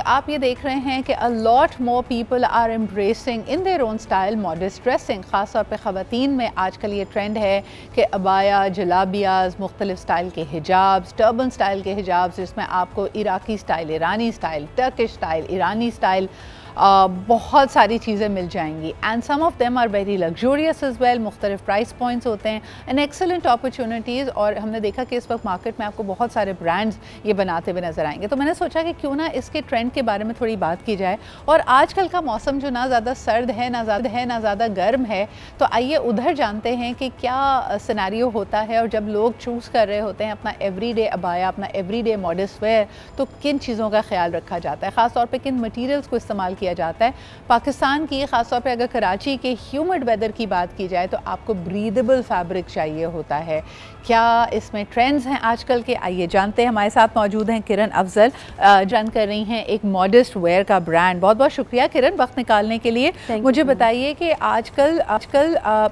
आप ये देख रहे हैं कि a lot more people are embracing in their own style modest dressing. ख़ास तौर पे ख़वातीन में आजकल ये ट्रेंड है कि अबाया, जलाबियाज, मुख्तलिफ स्टाइल के हिजाब्स, टर्बन स्टाइल के हिजाब्स, जिसमें आपको इराकी स्टाइल, ईरानी स्टाइल, टर्किश स्टाइल, ईरानी स्टाइल, बहुत सारी चीज़ें मिल जाएंगी। And some of them are very luxurious as well. मुख्तलिफ प्राइस पॉइंट्स होते हैं एंड एक्सेलेंट अपॉर्चुनिटीज़। और हमने देखा कि इस वक्त मार्केट में आपको बहुत सारे ब्रांड्स ये बनाते हुए नज़र आएंगे। तो मैंने सोचा कि क्यों ना इसके ट्रेंड के बारे में थोड़ी बात की जाए। और आजकल का मौसम जो ना ज़्यादा सर्द है ना ज़्यादा गर्म है, तो आइए उधर जानते हैं कि क्या सिनेरियो होता है और जब लोग चूज़ कर रहे होते हैं अपना एवरीडे अबाया, अपना एवरीडे मॉडेस्ट वेयर, तो किन चीज़ों का ख्याल रखा जाता है, ख़ास तौर पे किन मटीरियल्स को इस्तेमाल किया जाता है। पाकिस्तान की ख़ास तौर पे अगर कराची के ह्यूमिड वेदर की बात की जाए तो आपको ब्रीदेबल फैब्रिक चाहिए होता है। क्या इसमें ट्रेंड्स हैं आजकल के, आइए जानते हैं। हमारे साथ मौजूद हैं किरण अफजल, रन कर रही हैं एक मॉडेस्ट वेयर का ब्रांड। बहुत बहुत शुक्रिया किरण वक्त निकालने के लिए। मुझे बताइए कि आजकल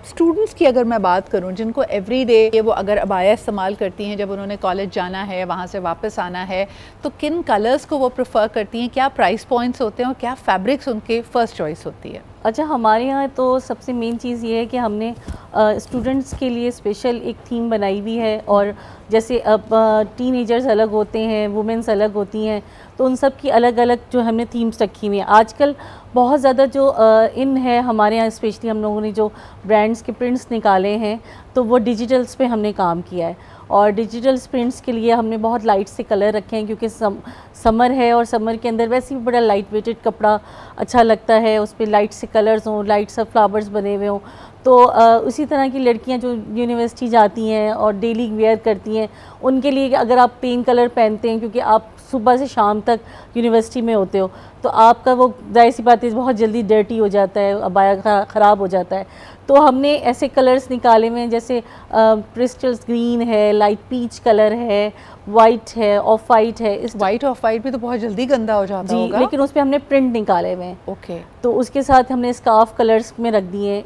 स्टूडेंट्स की अगर मैं बात करूं, जिनको एवरीडे वो अगर अबाया इस्तेमाल करती हैं, जब उन्होंने कॉलेज जाना है, वहाँ से वापस आना है, तो किन कलर्स को वो प्रेफर करती हैं, क्या प्राइस पॉइंट्स होते हैं और क्या फैब्रिक्स उनके फर्स्ट चॉइस होती है? अच्छा, हमारे यहाँ तो सबसे मेन चीज़ ये है कि हमने स्टूडेंट्स के लिए स्पेशल एक थीम बनाई हुई है। और जैसे अब टीनेजर्स अलग होते हैं, वुमेंस अलग होती हैं, तो उन सब की अलग अलग जो हमने थीम्स रखी हुई हैं। आजकल बहुत ज़्यादा जो इन है हमारे यहाँ, स्पेशली हम लोगों ने जो ब्रांड्स के प्रिंट्स निकाले हैं, तो वो डिजिटल्स पे हमने काम किया है। और डिजिटल प्रिंट्स के लिए हमने बहुत लाइट से कलर रखे हैं, क्योंकि समर है और समर के अंदर वैसे भी बड़ा लाइट वेटेड कपड़ा अच्छा लगता है, उस पर लाइट से कलर्स हों, लाइट से फ्लावर्स बने हुए हों। तो उसी तरह की लड़कियां जो यूनिवर्सिटी जाती हैं और डेली वेयर करती हैं, उनके लिए अगर आप पेन कलर पहनते हैं, क्योंकि आप सुबह से शाम तक यूनिवर्सिटी में होते हो, तो आपका वो जाहिर सी बात है बहुत जल्दी डर्टी हो जाता है, अबाया ख़राब हो जाता है। तो हमने ऐसे कलर्स निकाले हुए हैं, जैसे क्रिस्टल्स ग्रीन है, लाइट पीच कलर है, वाइट है, ऑफ वाइट है। इस वाइट ऑफ वाइट भी तो बहुत जल्दी गंदा हो जाता होगा। लेकिन उस पर हमने प्रिंट निकाले हुए हैं। ओके। तो उसके साथ हमने स्कार्फ कलर्स में रख दिए हैं।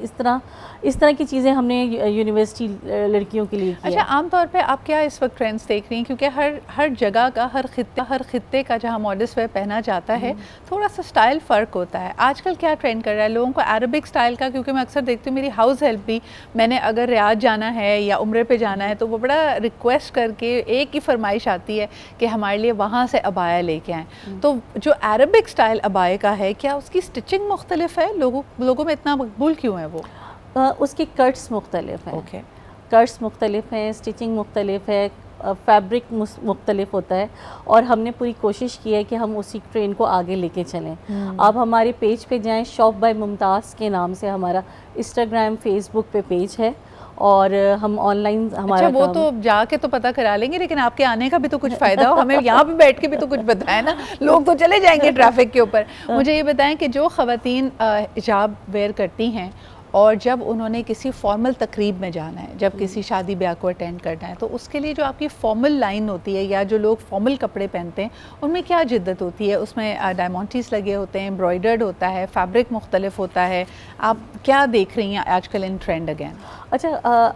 इस तरह की चीज़ें हमने यूनिवर्सिटी लड़कियों के लिए की। अच्छा, आमतौर पे आप क्या इस वक्त ट्रेंड्स देख रही हैं, क्योंकि हर जगह का, हर खित्ते का जहाँ मॉडेस्ट वेयर पहना जाता है, थोड़ा सा स्टाइल फ़र्क होता है। आजकल क्या ट्रेंड कर रहा है लोगों को? अरबिक स्टाइल का, क्योंकि मैं अक्सर देखती हूँ, मेरी हाउस हेल्प भी, मैंने अगर रियाद जाना है या उम्रे पे जाना है, तो वो बड़ा रिक्वेस्ट करके एक ही फरमाइश आती है कि हमारे लिए वहाँ से अबाया लेके आएँ। तो जो अरबिक स्टाइल अबाया का है, क्या उसकी स्टिचिंग मुख्तलिफ है? लोगों में इतना मकबूल क्यों है वो? उसके कट्स मुख्तलिफ हैं। ओके। कट्स मुख्तलिफ हैं, स्टिचिंग मुख्तलिफ है, फैब्रिक मुख्तलिफ होता है। और हमने पूरी कोशिश की है कि हम उसी ट्रेंड को आगे लेके चलें। आप हमारे पेज पे जाएं, शॉप बाय मुमताज़ के नाम से हमारा इंस्टाग्राम, फेसबुक पे पेज है, और हम ऑनलाइन हमारा वो तो जाके तो पता करा लेंगे, लेकिन आपके आने का भी तो कुछ फ़ायदा हो, हमें यहाँ पे बैठ के भी तो कुछ बताएं ना। लोग तो चले जाएंगे ट्रैफिक के ऊपर। मुझे ये बताएं कि जो ख़वातीन हिजाब वेयर करती हैं और जब उन्होंने किसी फॉर्मल तकरीब में जाना है, जब किसी शादी ब्याह को अटेंड करना है, तो उसके लिए जो आपकी फॉर्मल लाइन होती है या जो लोग फॉर्मल कपड़े पहनते हैं, उनमें क्या जिद्दत होती है? उसमें डायमंड्स लगे होते हैं, एम्ब्रॉयडर्ड होता है, फैब्रिक मुख्तलिफ होता है। आप क्या देख रही हैं आजकल इन ट्रेंड अगेन? अच्छा,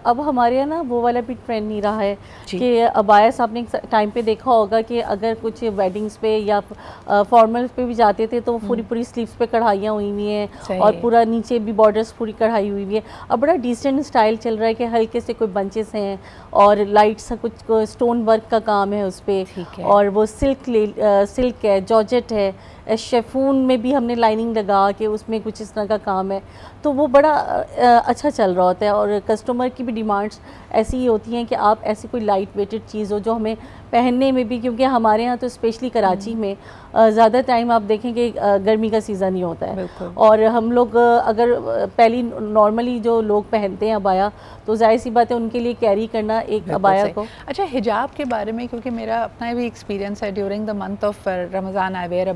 अब हमारे यहाँ ना वो वाला भी ट्रेंड नहीं रहा है कि अबायस आपने टाइम पे देखा होगा कि अगर कुछ वेडिंग्स पे या फॉर्मल पे भी जाते थे, तो वो पूरी स्लीव्स पे कढ़ाइयाँ हुई हुई हैं और पूरा नीचे भी बॉर्डर्स पूरी कढ़ाई हुई हुई है। अब बड़ा डिसेंट स्टाइल चल रहा है कि हल्के से कोई बंचेस हैं और लाइट सा कुछ स्टोन वर्क का काम है उस पर, और वो सिल्क है, जॉर्जेट है, शेफून में भी हमने लाइनिंग लगा के उसमें कुछ इस तरह का काम है। तो वो बड़ा अच्छा चल रहा होता है। और कस्टमर की भी डिमांड्स ऐसी ही होती हैं कि आप ऐसी कोई लाइट वेटेड चीज़ हो जो हमें पहनने में भी, क्योंकि हमारे यहाँ तो स्पेशली कराची में ज़्यादा टाइम आप देखें कि गर्मी का सीज़न ही होता है, और हम लोग अगर पहली नॉर्मली जो लोग पहनते हैं अबाया, तो जाहिर सी बात है उनके लिए कैरी करना एक अबाया को। अच्छा, हिजाब के बारे में, क्योंकि मेरा अपना भी एक्सपीरियंस है, during the month of Ramzan I wear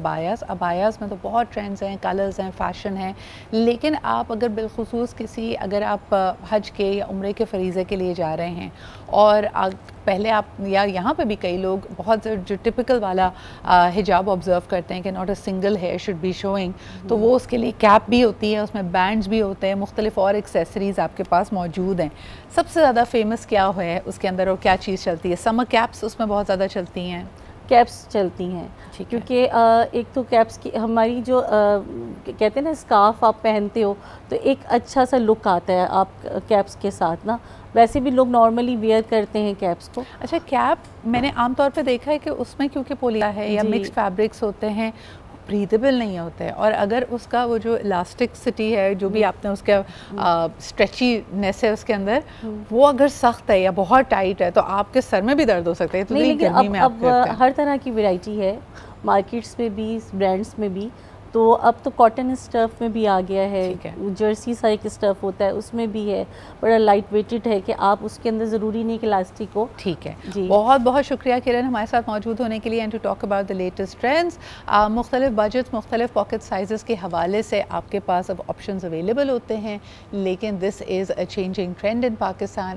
abayas में तो बहुत ट्रेंड्स हैं, कलर्स हैं, फ़ैशन है। लेकिन आप अगर बिलखुसूस अगर आप हज के या उम्रे के फ़रीज़े के लिए जा रहे हैं, और पहले आप या यहाँ पे भी कई लोग बहुत जो टिपिकल वाला हिजाब ऑब्ज़र्व करते हैं कि not a single hair should be showing, तो वो उसके लिए कैप भी होती है, उसमें बैंड्स भी होते हैं, मुख्तलिफ और एक्सेसरीज़ आपके पास मौजूद हैं। सबसे ज़्यादा फेमस क्या है उसके अंदर और क्या चीज़ चलती है? समर कैप्स उसमें बहुत ज़्यादा चलती हैं। कैप्स चलती हैं, क्योंकि एक तो कैप्स की हमारी जो कहते हैं ना स्कार्फ आप पहनते हो तो एक अच्छा सा लुक आता है आप कैप्स के साथ ना, वैसे भी लोग नॉर्मली वेयर करते हैं कैप्स को। अच्छा, कैप मैंने आमतौर पे देखा है कि उसमें क्योंकि पोलिया है या मिक्स फैब्रिक्स होते हैं, ब्रीदेबल नहीं होते हैं, और अगर उसका वो जो इलास्टिसिटी है जो भी आपने उसका स्ट्रेचीनेस है उसके अंदर, वो अगर सख्त है या बहुत टाइट है तो आपके सर में भी दर्द हो सकता है। तो नहीं, लेकिन गर्मी में अब हर तरह की वैरायटी है मार्केट्स में भी, ब्रांड्स में भी, तो अब तो कॉटन स्टफ़ में भी आ गया है, जर्सी सा एक स्टफ़ होता है उसमें भी है, बड़ा लाइट वेटेड है कि आप उसके अंदर ज़रूरी नहीं कि इलास्टिक हो। ठीक है जी, बहुत बहुत शुक्रिया किरण हमारे साथ मौजूद होने के लिए and to talk about the latest trends. मुख्तलिफ बजट, मुख्तलिफ पॉकेट साइज़ के हवाले से आपके पास अब ऑप्शन अवेलेबल होते हैं, लेकिन this is a changing trend in Pakistan